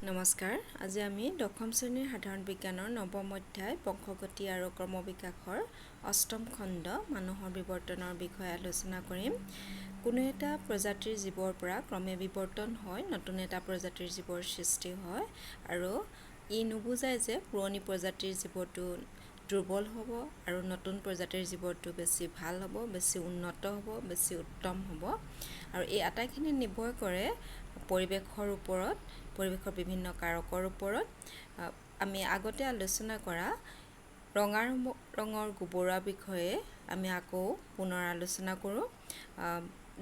নমস্কাৰ। আজি আমি দশম শ্ৰেণীৰ সাধাৰণ বিজ্ঞানৰ নৱম অধ্যায় বংশগতি আৰু ক্ৰমবিকাশৰ অষ্টম খণ্ড মানুহৰ বিৱৰ্তনৰ বিষয়ে আলোচনা কৰিম। কোনো এটা প্ৰজাতিৰ জীৱৰ পৰা ক্ৰমে বিৱৰ্তন হয় নতুন এটা প্ৰজাতিৰ জীৱৰ সৃষ্টি হয় আৰু ই নুবুজায় যে পুৰণি প্ৰজাতিৰ জীৱটো দুৰ্বল হ'ব আৰু নতুন প্ৰজাতিৰ জীৱটো বেছি ভাল হ'ব, বেছি উন্নত হ'ব, বেছি উত্তম হ'ব। আৰু এই আটাইখিনি নিৰ্ভৰ কৰে পৰিৱেশৰ ওপৰত, পৰিৱেশৰ বিভিন্ন কাৰকৰ ওপৰত। আমি আগতে আলোচনা কৰা ৰঙা ৰঙৰ গোবৰৰ বিষয়ে আমি আকৌ পুনৰ আলোচনা কৰোঁ।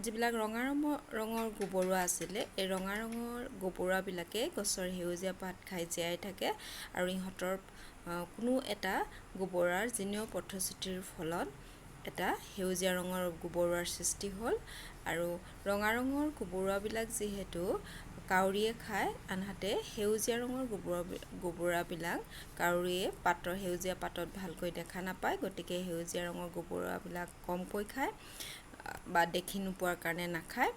যিবিলাক ৰঙা ৰঙৰ গোবৰুৱা আছিলে, এই ৰঙা ৰঙৰ গোবৰুৱাবিলাকে গছৰ সেউজীয়া পাত খাই জীয়াই থাকে আৰু ইহঁতৰ কোনো এটা গোবৰুৱাৰ জিনীয় পথচ্যুতিৰ ফলত এটা সেউজীয়া ৰঙৰ গোবৰুৱাৰ সৃষ্টি হ'ল। আৰু ৰঙা ৰঙৰ গোবৰুৱাবিলাক যিহেতু কাউৰীয়ে খায়, আনহাতে সেউজীয়া ৰঙৰ গোবৰুৱাবিলাক কাউৰীয়ে সেউজীয়া পাতত ভালকৈ দেখা নাপায়, গতিকে সেউজীয়া ৰঙৰ গোবৰুৱাবিলাক কমকৈ খায় বা দেখি নোপোৱাৰ কাৰণে নাখায়।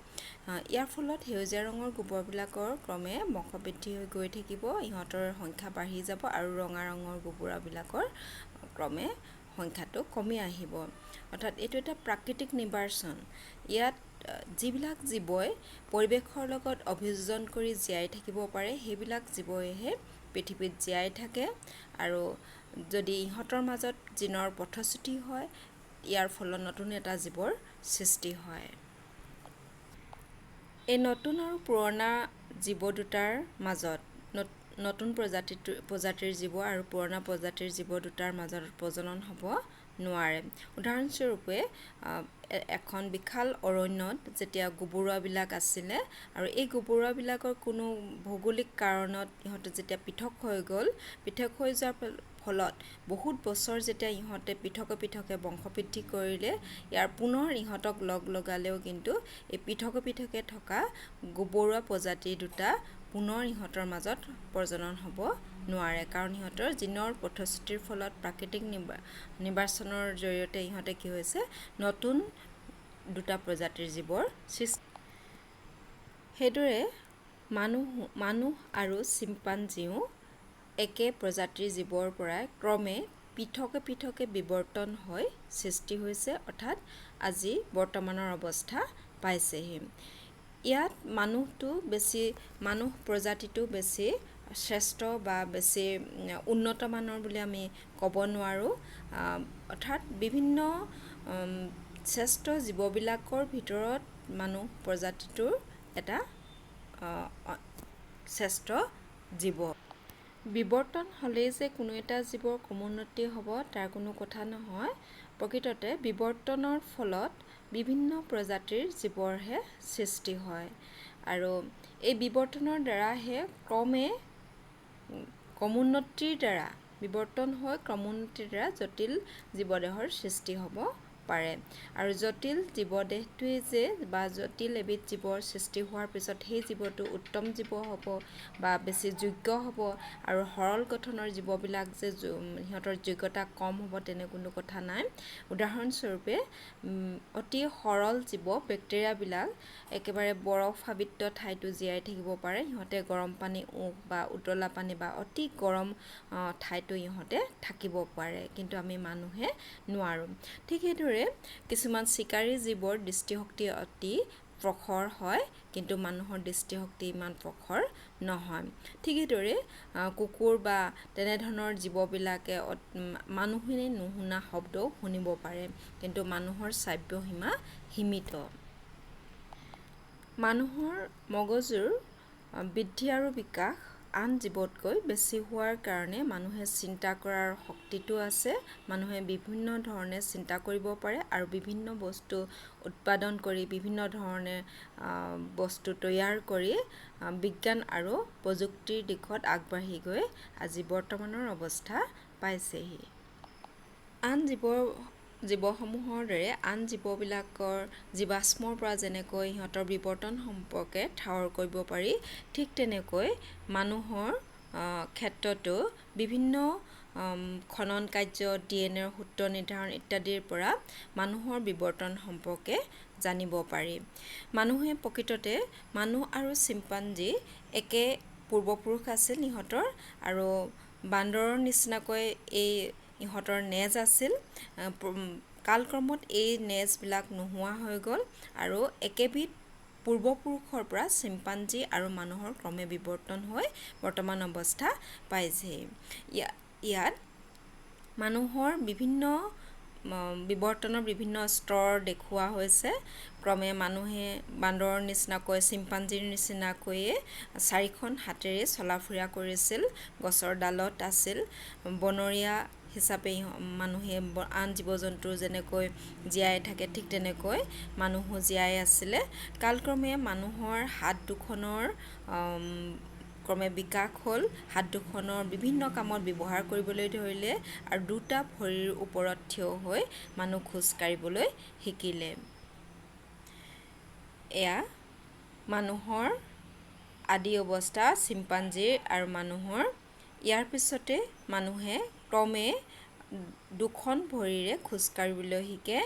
ইয়াৰ ফলত সেউজীয়া ৰঙৰ গোবৰবিলাকৰ ক্ৰমে বংশবৃদ্ধি হৈ গৈ থাকিব, ইহঁতৰ সংখ্যা বাঢ়ি যাব আৰু ৰঙা ৰঙৰ গোবৰুৱাবিলাকৰ ক্ৰমে সংখ্যাটো কমি আহিব। অৰ্থাৎ এইটো এটা প্ৰাকৃতিক নিৰ্বাচন। ইয়াত যিবিলাক জীৱই পৰিৱেশৰ লগত অভিযোজন কৰি জীয়াই থাকিব পাৰে, সেইবিলাক জীৱইহে পৃথিৱীত জীয়াই থাকে। আৰু যদি ইহঁতৰ মাজত জিনৰ পথচ্যুতি হয়, ইয়াৰ ফলত নতুন এটা জীৱৰ সৃষ্টি হয়। এই নতুন আৰু পুৰণা জীৱ দুটাৰ মাজত, নতুন প্ৰজাতিৰ জীৱ আৰু পুৰণা প্ৰজাতিৰ জীৱ দুটাৰ মাজত প্ৰজনন হ'ব নোৱাৰে। উদাহৰণস্বৰূপে এখন বিশাল অৰণ্যত যেতিয়া গোবৰুৱাবিলাক আছিলে আৰু এই গোবৰুৱাবিলাকৰ কোনো ভৌগোলিক কাৰণত ইহঁতে যেতিয়া পৃথক হৈ গ'ল, পৃথক হৈ যোৱাৰ ফলত বহুত বছৰ যেতিয়া ইহঁতে পৃথকে বংশবৃদ্ধি কৰিলে, ইয়াৰ পুনৰ ইহঁতক লগালেও কিন্তু এই পৃথকে থকা গোবৰুৱা প্ৰজাতি দুটা পুনৰ ইহঁতৰ মাজত প্ৰজনন হ'ব নোৱাৰে, কাৰণ ইহঁতৰ জিনৰ পথচ্যুতিৰ ফলত প্ৰাকৃতিক নিৰ্বাচনৰ জৰিয়তে ইহঁতে কি হৈছে, নতুন দুটা প্ৰজাতিৰ জীৱৰ সৃষ্টি। সেইদৰে মানুহ আৰু চিম্পাঞ্জীও একে প্ৰজাতিৰ জীৱৰ পৰাই ক্ৰমে পৃথকে বিৱৰ্তন হৈ সৃষ্টি হৈছে, অৰ্থাৎ আজি বৰ্তমানৰ অৱস্থা পাইছেহি। ইয়াত মানুহ প্ৰজাতিটো বেছি শ্ৰেষ্ঠ বা বেছি উন্নত মানৰ বুলি আমি ক'ব নোৱাৰোঁ। অৰ্থাৎ বিভিন্ন শ্ৰেষ্ঠ জীৱবিলাকৰ ভিতৰত মানুহ প্ৰজাতিটোৰ এটা শ্ৰেষ্ঠ জীৱ। বিৱৰ্তন হ'লেই যে কোনো এটা জীৱৰ ক্ৰমোন্নতি হ'ব তাৰ কোনো কথা নহয়। প্ৰকৃততে বিৱৰ্তনৰ ফলত বিভিন্ন প্ৰজাতিৰ জীৱৰহে সৃষ্টি হয় আৰু এই বিৱৰ্তনৰ দ্বাৰাহে ক্ৰমোন্নতিৰ দ্বাৰা জটিল জীৱদেহৰ সৃষ্টি হ'ব পাৰে। আৰু জটিল জীৱদেহটোৱে যে বা জটিল এবিধ জীৱৰ সৃষ্টি হোৱাৰ পিছত সেই জীৱটো উত্তম জীৱ হ'ব বা বেছি যোগ্য হ'ব আৰু সৰল গঠনৰ জীৱবিলাক যে সিহঁতৰ যোগ্যতা কম হ'ব তেনে কোনো কথা নাই। উদাহৰণস্বৰূপে অতি সৰল জীৱ বেক্টেৰিয়াবিলাক একেবাৰে বৰফাবৃত ঠাইতো জীয়াই থাকিব পাৰে, সিহঁতে গৰম পানী বা উতলা পানী বা অতি গৰম ঠাইতো ইহঁতে থাকিব পাৰে, কিন্তু আমি মানুহে নোৱাৰোঁ। ঠিক সেইদৰে কিছুমান চিকাৰী জীৱৰ দৃষ্টিশক্তি অতি প্ৰখৰ হয়, কিন্তু মানুহৰ দৃষ্টিশক্তি ইমান প্ৰখৰ নহয়। ঠিক সেইদৰে কুকুৰ বা তেনেধৰণৰ জীৱবিলাকে মানুহে নুশুনা শব্দও শুনিব পাৰে, কিন্তু মানুহৰ শ্ৰাব্য সীমা সীমিত। মানুহৰ মগজুৰ বৃদ্ধি আৰু বিকাশ আন জীৱতকৈ বেছি হোৱাৰ কাৰণে মানুহে চিন্তা কৰাৰ শক্তিটো আছে। মানুহে বিভিন্ন ধৰণে চিন্তা কৰিব পাৰে আৰু বিভিন্ন বস্তু উৎপাদন কৰি, বিভিন্ন ধৰণে বস্তু তৈয়াৰ কৰি বিজ্ঞান আৰু প্ৰযুক্তিৰ দিশত আগবাঢ়ি গৈ আজি বৰ্তমানৰ অৱস্থা পাইছেহি। আন জীৱসমূহৰ দৰে আন জীৱবিলাকৰ জীৱাশ্মৰ পৰা যেনেকৈ সিহঁতৰ বিৱৰ্তন সম্পৰ্কে ঠাৱৰ কৰিব পাৰি, ঠিক তেনেকৈ মানুহৰ ক্ষেত্ৰতো বিভিন্ন খনন কাৰ্য, DNA সূত্ৰ নিৰ্ধাৰণ ইত্যাদিৰ পৰা মানুহৰ বিৱৰ্তন সম্পৰ্কে জানিব পাৰি। মানুহ আৰু চিম্পাঞ্জী একে পূৰ্বপুৰুষ আছিল ইহঁতৰ আৰু বান্দৰৰ নিচিনাকৈ এই ইহঁতৰ নেজ আছিল। কালক্ৰমত এই নেজবিলাক নোহোৱা হৈ গ'ল আৰু একেবিধ পূৰ্বপুৰুষৰ পৰা চিম্পাঞ্জী আৰু মানুহৰ ক্ৰমে বিৱৰ্তন হৈ বৰ্তমান অৱস্থা পাইছেহি। ইয়াত মানুহৰ বিভিন্ন বিৱৰ্তনৰ বিভিন্ন স্তৰ দেখুওৱা হৈছে। ক্ৰমে মানুহে বান্দৰৰ নিচিনাকৈ চিম্পাঞ্জীৰ নিচিনাকৈয়ে 4খন হাতেৰে চলা ফুৰা কৰিছিল, গছৰ ডালত আছিল। বনৰীয়া হিচাপে মানুহে আন জীৱ জন্তু যেনেকৈ জীয়াই থাকে ঠিক তেনেকৈ মানুহো জীয়াই আছিলে। কালক্ৰমে মানুহৰ হাত দুখনৰ ক্ৰমে বিকাশ হ'ল। হাত দুখনৰ বিভিন্ন কামত ব্যৱহাৰ কৰিবলৈ ধৰিলে আৰু দুটা ভৰিৰ ওপৰত থিয় হৈ মানুহ খোজ কাঢ়িবলৈ শিকিলে। এয়া মানুহৰ আদি অৱস্থা চিম্পাঞ্জীৰ আৰু মানুহৰ। ইয়াৰ পিছতে মানুহে ক্ৰমে দুখন ভৰিৰে খোজ কাঢ়িবলৈ শিকে।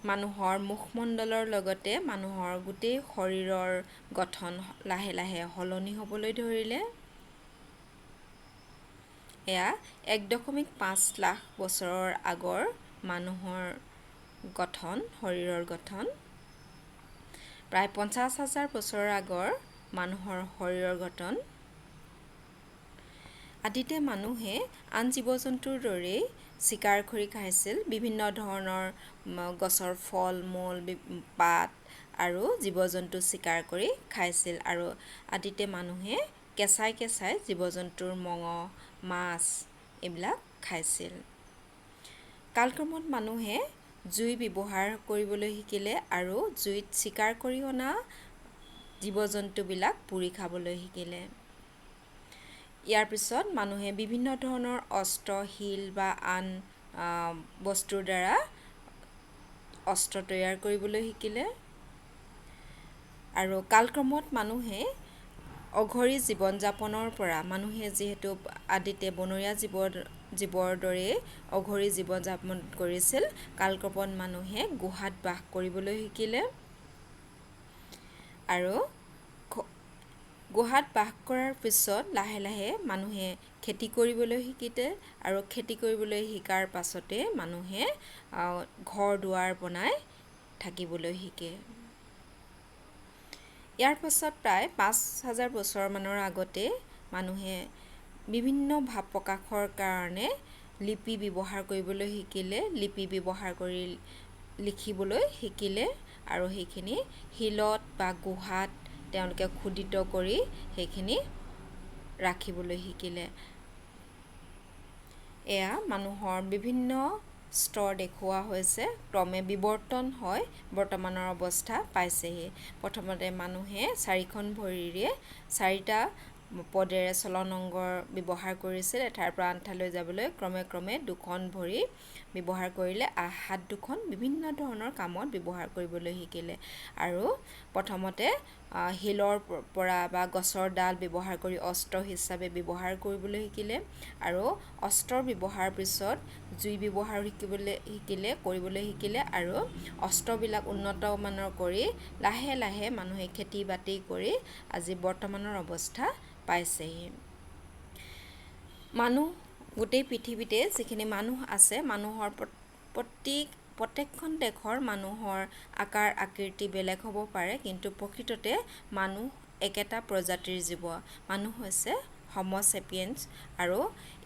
মানুহৰ মুখমণ্ডলৰ লগতে মানুহৰ গোটেই শৰীৰৰ গঠন লাহে লাহে সলনি হ'বলৈ ধৰিলে। এয়া 1.5 লাখ বছৰৰ আগৰ মানুহৰ গঠন, শৰীৰৰ গঠন। প্ৰায় 50,000 বছৰৰ আগৰ মানুহৰ শৰীৰৰ গঠন। আদিতে মানুহে আন জীৱ জন্তুৰ দৰেই চিকাৰ কৰি খাইছিল। বিভিন্ন ধৰণৰ গছৰ ফল মূল, পাত আৰু জীৱ জন্তু চিকাৰ কৰি খাইছিল আৰু আদিতে মানুহে কেঁচাই কেঁচাই জীৱ জন্তুৰ মঙহ, মাছ এইবিলাক খাইছিল। কালক্ৰমত মানুহে জুই ব্যৱহাৰ কৰিবলৈ শিকিলে আৰু জুইত চিকাৰ কৰি অনা জীৱ জন্তুবিলাক পুৰি খাবলৈ শিকিলে। ইয়াৰ পিছত মানুহে বিভিন্ন ধৰণৰ অস্ত্ৰ, শিল বা আন বস্তুৰ দ্বাৰা অস্ত্ৰ তৈয়াৰ কৰিবলৈ শিকিলে। আৰু কালক্ৰমত মানুহে অঘৰী জীৱন যাপনৰ পৰা, মানুহে যিহেতু আদিতে বনৰীয়া জীৱৰ দৰে অঘৰী জীৱন যাপন কৰিছিল, কালক্ৰমত মানুহে গুহাত বাস কৰিবলৈ শিকিলে। আৰু গুহাত বাস কৰাৰ পিছত লাহে লাহে মানুহে খেতি কৰিবলৈ শিকিলে আৰু খেতি কৰিবলৈ শিকাৰ পাছতে মানুহে ঘৰ দুৱাৰ বনাই থাকিবলৈ শিকে। ইয়াৰ পাছত প্ৰায় 5,000 বছৰমানৰ আগতে মানুহে বিভিন্ন ভাৱ প্ৰকাশৰ কাৰণে লিপি ব্যৱহাৰ কৰিবলৈ শিকিলে। লিপি ব্যৱহাৰ কৰি লিখিবলৈ শিকিলে আৰু সেইখিনি শিলত বা গুহাত তেওঁলোকে খোদিত কৰি সেইখিনি ৰাখিবলৈ শিকিলে। এয়া মানুহৰ বিভিন্ন স্তৰ দেখুওৱা হৈছে। ক্ৰমে বিৱৰ্তন হয় বৰ্তমানৰ অৱস্থা পাইছেহি। প্ৰথমতে মানুহে 4খন ভৰিৰে 4টা পদেৰে চলন অংগ ব্যৱহাৰ কৰিছিল এঠাইৰ পৰা আন ঠাইলৈ যাবলৈ। ক্ৰমে ক্ৰমে 2খন ভৰি ব্যৱহাৰ কৰিলে। হাত দুখন বিভিন্ন ধৰণৰ কামত ব্যৱহাৰ কৰিবলৈ শিকিলে আৰু প্ৰথমতে শিলৰ পৰা বা গছৰ ডাল ব্যৱহাৰ কৰি অস্ত্ৰ হিচাপে ব্যৱহাৰ কৰিবলৈ শিকিলে আৰু অস্ত্ৰৰ ব্যৱহাৰ পিছত জুই ব্যৱহাৰ কৰিবলৈ শিকিলে আৰু অস্ত্ৰবিলাক উন্নত মানৰ কৰি লাহে লাহে মানুহে খেতি বাতি কৰি আজি বৰ্তমানৰ অৱস্থা পাইছেহি। মানুহ গোটেই পৃথিৱীতে যিখিনি মানুহ আছে, মানুহৰ প্ৰত্যেকখন দেশৰ মানুহৰ আকাৰ আকৃতি বেলেগ হ'ব পাৰে, কিন্তু প্ৰকৃততে মানুহ একেটা প্ৰজাতিৰ জীৱ। মানুহ হৈছে হ'ম' ছেপিয়েন্স আৰু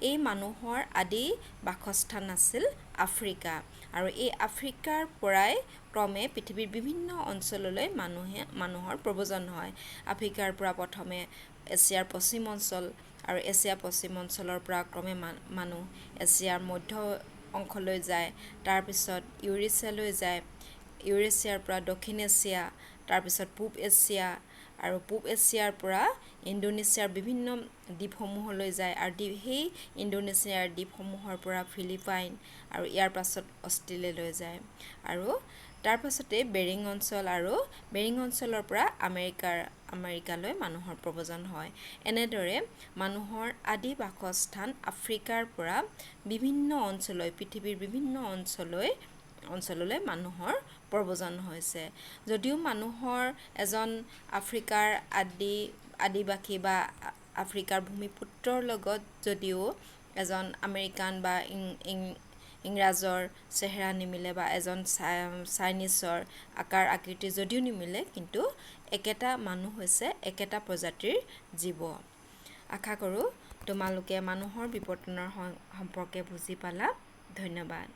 এই মানুহৰ আদি বাসস্থান আছিল আফ্ৰিকা আৰু এই আফ্ৰিকাৰ পৰাই ক্ৰমে পৃথিৱীৰ বিভিন্ন অঞ্চললৈ মানুহৰ প্ৰব্ৰজন হয়। আফ্ৰিকাৰ পৰা প্ৰথমে এছিয়াৰ পশ্চিম অঞ্চল আৰু এছিয়াৰ পশ্চিম অঞ্চলৰ পৰা ক্ৰমে মানুহ এছিয়াৰ মধ্য অংশলৈ যায়, তাৰপিছত ইউৰেছিয়ালৈ যায়, ইউৰেছিয়াৰ পৰা দক্ষিণ এছিয়া, তাৰপিছত পূব এছিয়া আৰু পূব এছিয়াৰ পৰা ইণ্ডোনেছিয়াৰ বিভিন্ন দ্বীপসমূহলৈ যায় আৰু সেই ইণ্ডোনেছিয়াৰ দ্বীপসমূহৰ পৰা ফিলিপাইন আৰু ইয়াৰ পাছত অষ্ট্ৰেলিয়ালৈ যায় আৰু তাৰ পাছতে বেৰিং অঞ্চল আৰু বেৰিং অঞ্চলৰ পৰা আমেৰিকালৈ মানুহৰ প্ৰব্ৰজন হয়। এনেদৰে মানুহৰ আদি বাসস্থান আফ্ৰিকাৰ পৰা বিভিন্ন অঞ্চললৈ, পৃথিৱীৰ বিভিন্ন অঞ্চললৈ মানুহৰ প্ৰব্ৰজন হৈছে। যদিও মানুহৰ এজন আফ্ৰিকাৰ আদিবাসী বা আফ্ৰিকাৰ ভূমিপুত্ৰৰ লগত যদিও এজন আমেৰিকান বা ইংৰাজৰ চেহেৰা নিমিলে বা এজন চাইনিজৰ আকাৰ আকৃতি যদিও নিমিলে, কিন্তু একেটা মানুহ হৈছে একেটা প্ৰজাতিৰ জীৱ। আশা কৰোঁ তোমালোকে মানুহৰ বিৱৰ্তনৰ সম্পৰ্কে বুজি পালা। ধন্যবাদ।